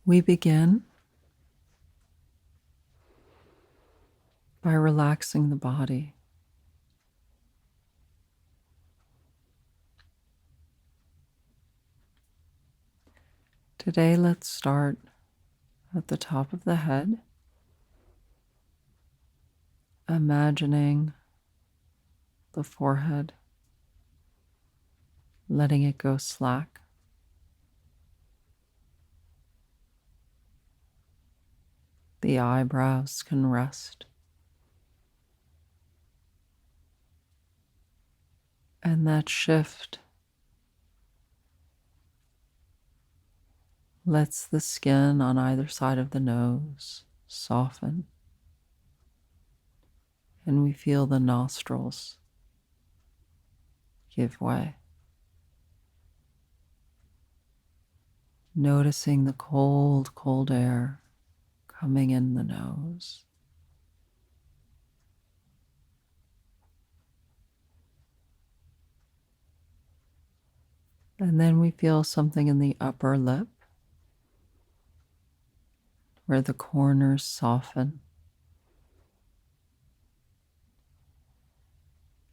We begin by relaxing the body. Today, let's start at the top of the head, imagining the forehead, letting it go slack. The eyebrows can rest. And that shift lets the skin on either side of the nose soften. And we feel the nostrils give way. Noticing the cold, cold air coming in the nose. And then we feel something in the upper lip where the corners soften.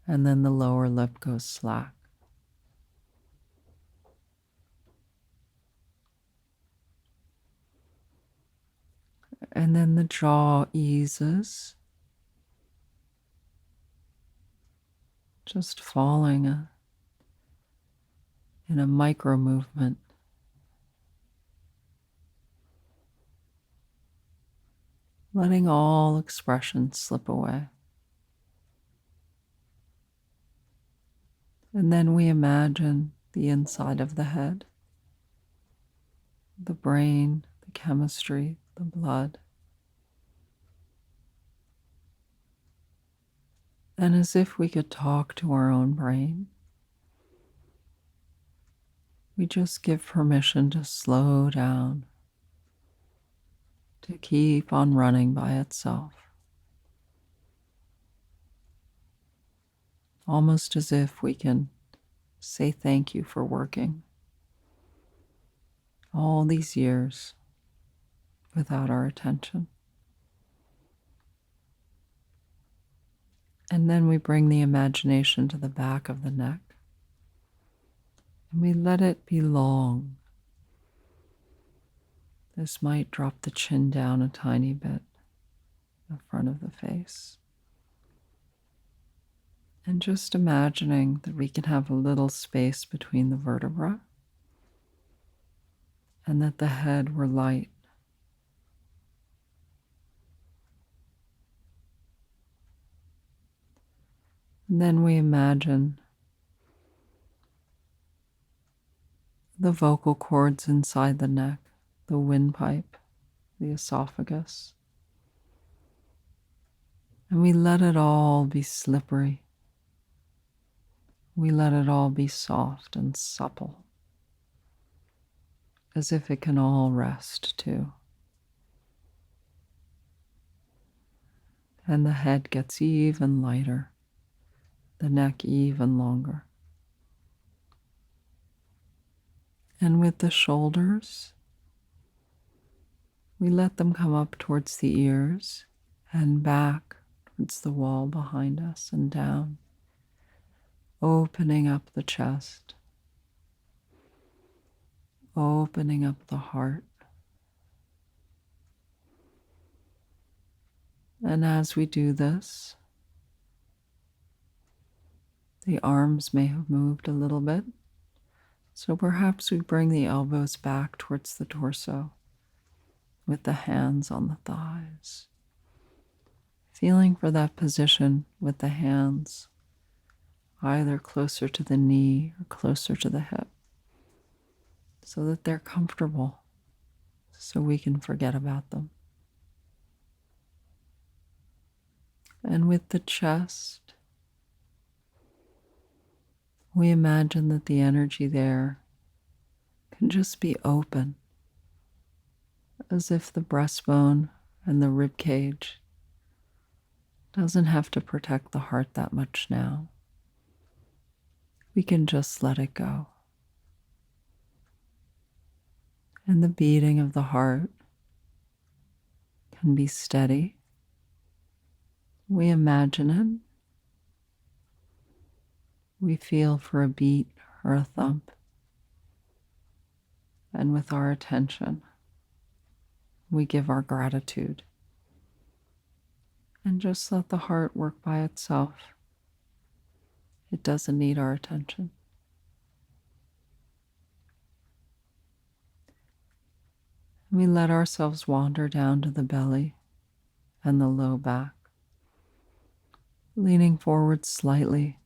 And then the lower lip goes slack. And then the jaw eases, just falling in a micro movement. Letting all expression slip away. And then we imagine the inside of the head, the brain, the chemistry, the blood. And as if we could talk to our own brain, we just give permission to slow down, to keep on running by itself. Almost as if we can say thank you for working all these years without our attention. And then we bring the imagination to the back of the neck and we let it be long. This might drop the chin down a tiny bit, the front of the face. And just imagining that we can have a little space between the vertebrae and that the head were light. And then we imagine the vocal cords inside the neck, the windpipe, the esophagus. And we let it all be slippery. We let it all be soft and supple, as if it can all rest too. And the head gets even lighter, the neck even longer. And with the shoulders, we let them come up towards the ears and back towards the wall behind us and down, opening up the chest, opening up the heart. And as we do this, the arms may have moved a little bit, so perhaps we bring the elbows back towards the torso with the hands on the thighs, feeling for that position with the hands either closer to the knee or closer to the hip, so that they're comfortable, so we can forget about them. And with the chest, we imagine that the energy there can just be open, as if the breastbone and the rib cage doesn't have to protect the heart that much now. We can just let it go. And the beating of the heart can be steady. We imagine it. We feel for a beat or a thump. And with our attention, we give our gratitude. And just let the heart work by itself. It doesn't need our attention. We let ourselves wander down to the belly and the low back, leaning forward slightly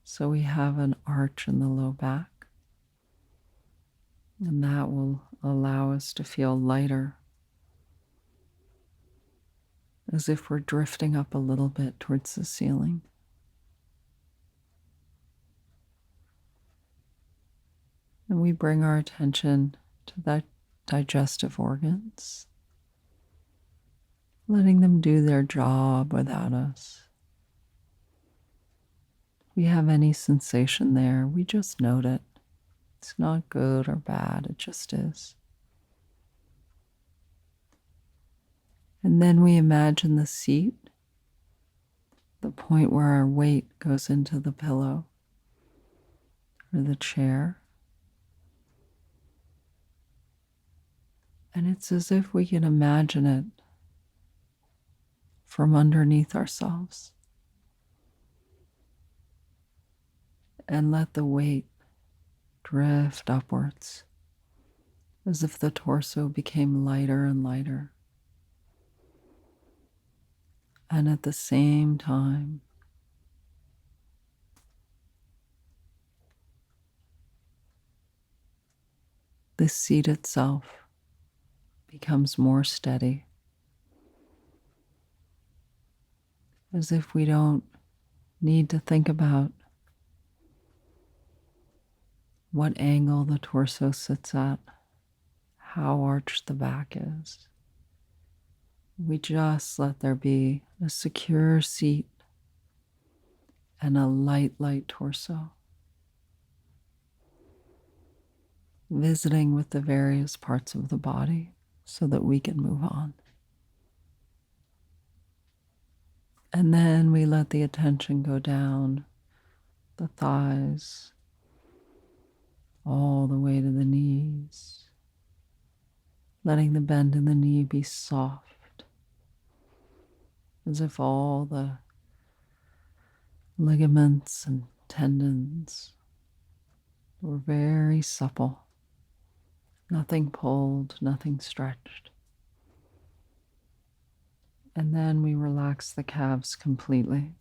so we have an arch in the low back. And that will allow us to feel lighter, as if we're drifting up a little bit towards the ceiling. And we bring our attention to the digestive organs, letting them do their job without us. If we have any sensation there, we just note it. It's not good or bad, it just is. And then we imagine the seat, the point where our weight goes into the pillow or the chair. And it's as if we can imagine it from underneath ourselves. And let the weight drift upwards, as if the torso became lighter and lighter. And at the same time, the seat itself becomes more steady, as if we don't need to think about what angle the torso sits at, how arched the back is. We just let there be a secure seat and a light torso, visiting with the various parts of the body so that we can move on. And then we let the attention go down the thighs, all the way to the knees, letting the bend in the knee be soft, as if all the ligaments and tendons were very supple, nothing pulled, nothing stretched. And then we relax the calves completely,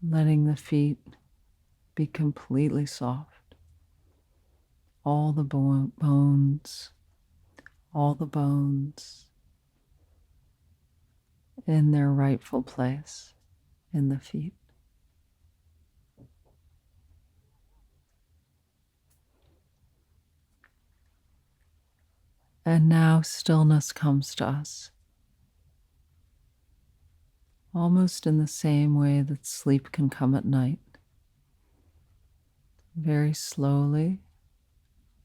letting the feet be completely soft. All the bones in their rightful place in the feet. And now stillness comes to us, almost in the same way that sleep can come at night, very slowly,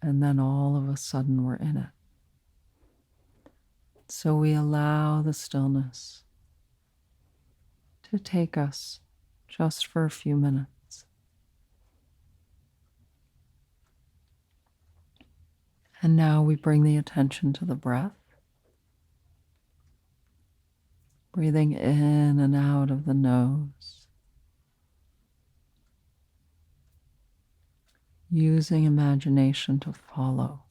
and then all of a sudden we're in it. So we allow the stillness to take us just for a few minutes. And now we bring the attention to the breath, breathing in and out of the nose, using imagination to follow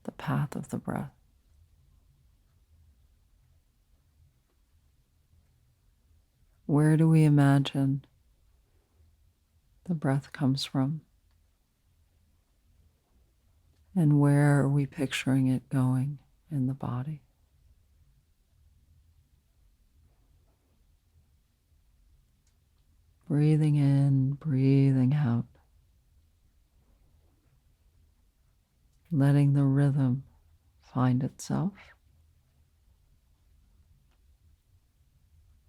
the path of the breath. Where do we imagine the breath comes from? And where are we picturing it going in the body? Breathing in, breathing out. Letting the rhythm find itself.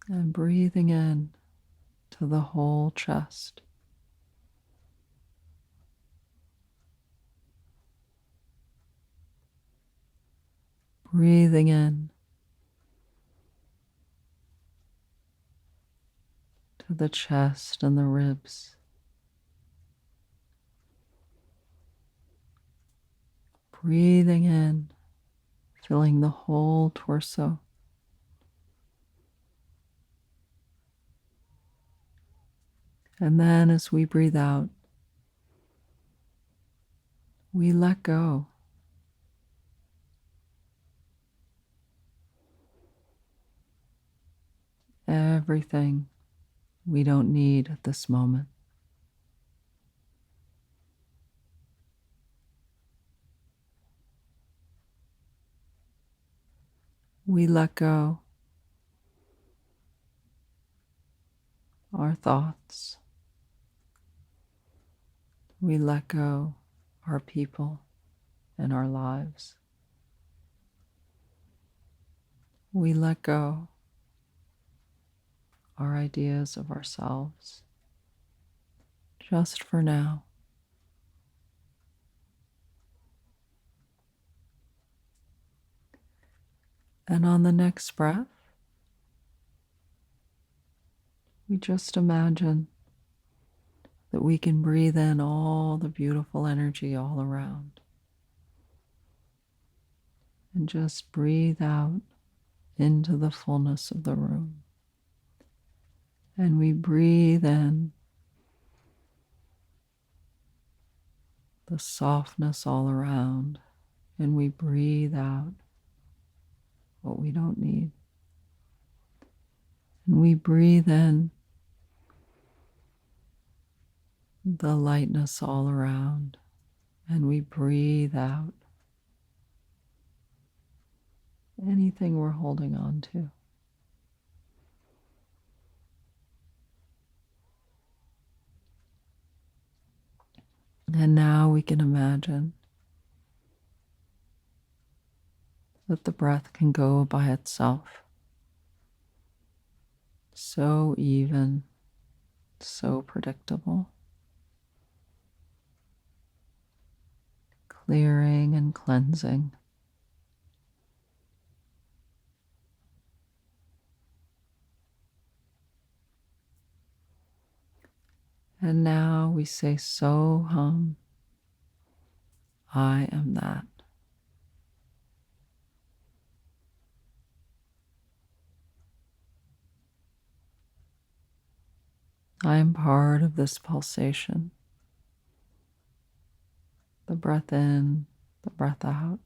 And breathing in to the whole chest. breathing in to the chest and the ribs. Breathing in, filling the whole torso. And then as we breathe out, we let go. Everything we don't need at this moment. We let go our thoughts. We let go our people and our lives. We let go our ideas of ourselves just for now. And on the next breath, we just imagine that we can breathe in all the beautiful energy all around. And just breathe out into the fullness of the room. And we breathe in the softness all around. And we breathe out what we don't need. And we breathe in the lightness all around. And we breathe out anything we're holding on to. And now we can imagine that the breath can go by itself. So even, so predictable. Clearing and cleansing. And now we say, so hum, I am that. I am part of this pulsation. The breath in, the breath out.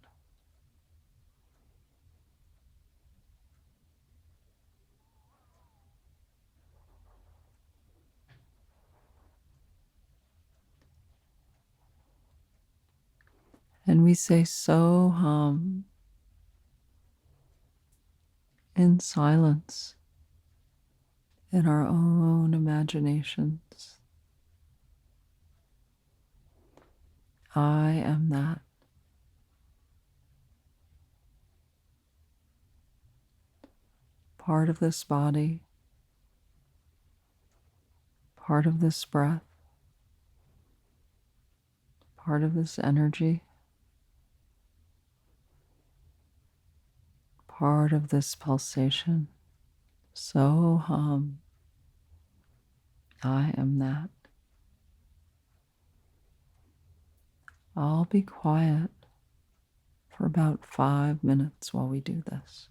And we say, so hum, in silence, in our own imaginations. I am that. Part of this body, part of this breath, part of this energy, part of this pulsation. So hum, I am that. I'll be quiet for about 5 minutes while we do this.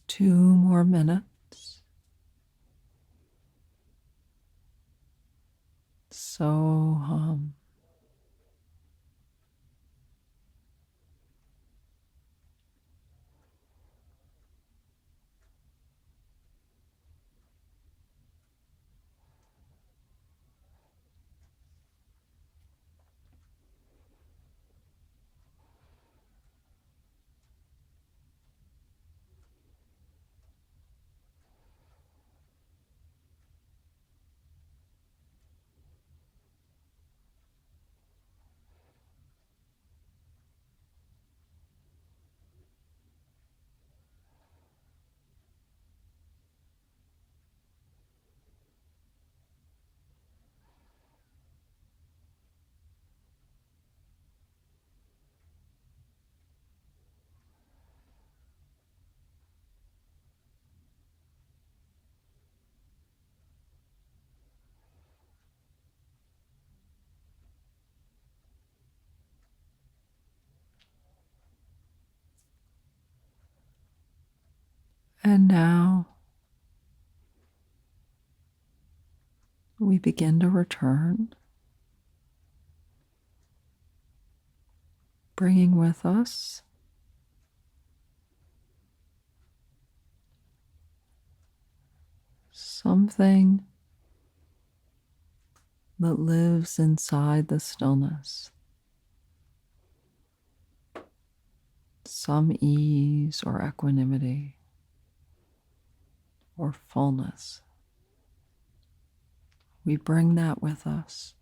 2 more minutes. So hum. And now we begin to return, bringing with us something that lives inside the stillness, some ease or equanimity or fullness. We bring that with us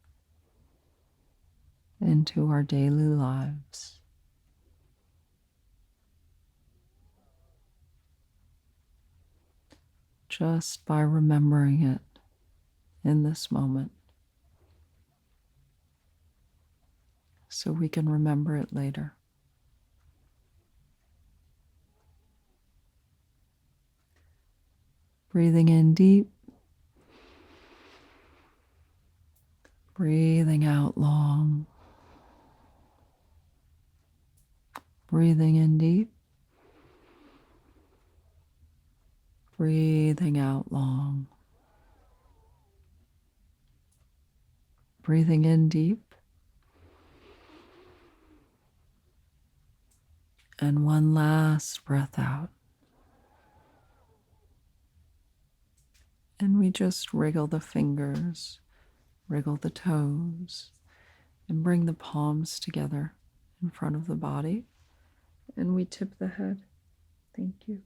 into our daily lives. Just by remembering it in this moment, so we can remember it later. Breathing in deep, breathing out long, breathing in deep, breathing out long, breathing in deep, and one last breath out. And we just wriggle the fingers, wriggle the toes, and bring the palms together in front of the body. And we tip the head. Thank you.